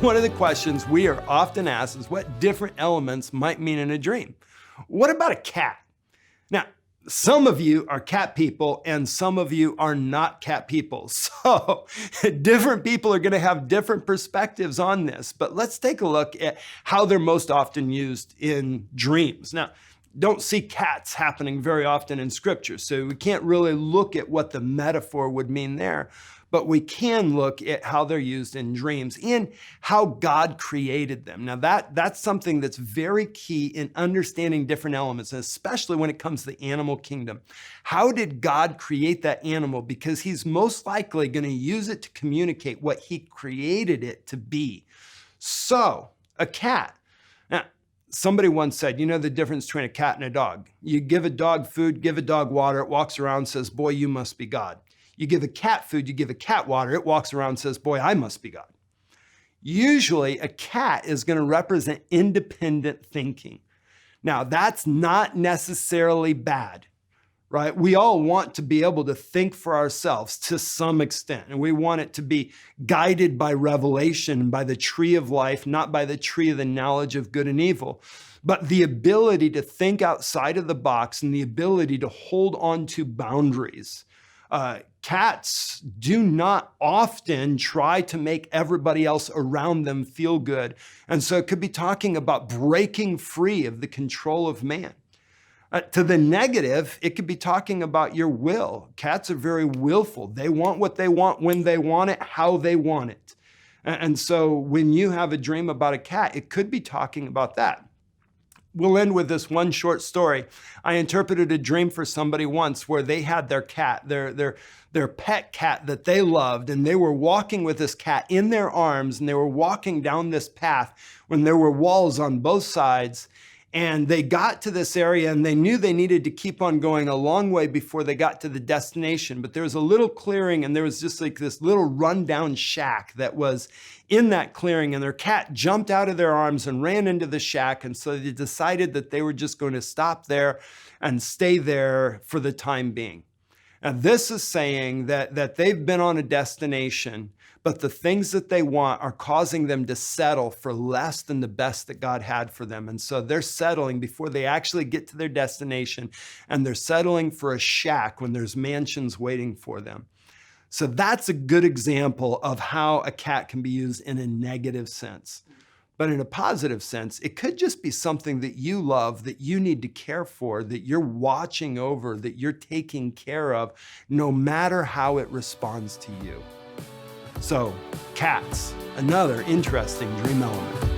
one of the questions we are often asked is what different elements might mean in a dream. What about a cat? Now, some of you are cat people and some of you are not cat people. So different people are going to have different perspectives on this, but let's take a look at how they're most often used in dreams. Now, don't see cats happening very often in scripture, so we can't really look at what the metaphor would mean there, but we can look at how they're used in dreams and how God created them. Now that's something that's very key in understanding different elements, and especially when it comes to the animal kingdom. How did God create that animal? Because he's most likely going to use it to communicate what he created it to be. So, a cat. Now, somebody once said, you know the difference between a cat and a dog. You give a dog food, give a dog water, it walks around and says, boy, you must be God. You give a cat food, you give a cat water, it walks around and says, boy, I must be God. Usually a cat is going to represent independent thinking. Now, that's not necessarily bad, right? We all want to be able to think for ourselves to some extent, and we want it to be guided by revelation, by the tree of life, not by the tree of the knowledge of good and evil. But the ability to think outside of the box and the ability to hold on to boundaries. Cats do not often try to make everybody else around them feel good. And so it could be talking about breaking free of the control of man. To the negative, it could be talking about your will. Cats are very willful. They want what they want, when they want it, how they want it. And so when you have a dream about a cat, it could be talking about that. We'll end with this one short story. I interpreted a dream for somebody once where they had their cat, their pet cat that they loved, and they were walking with this cat in their arms, and they were walking down this path when there were walls on both sides. And they got to this area and they knew they needed to keep on going a long way before they got to the destination. But there was a little clearing and there was just like this little rundown shack that was in that clearing, and their cat jumped out of their arms and ran into the shack. And so they decided that they were just going to stop there and stay there for the time being. And this is saying that they've been on a destination, but the things that they want are causing them to settle for less than the best that God had for them. And so they're settling before they actually get to their destination, and they're settling for a shack when there's mansions waiting for them. So that's a good example of how a cat can be used in a negative sense. But in a positive sense, it could just be something that you love, that you need to care for, that you're watching over, that you're taking care of, no matter how it responds to you. So, cats, another interesting dream element.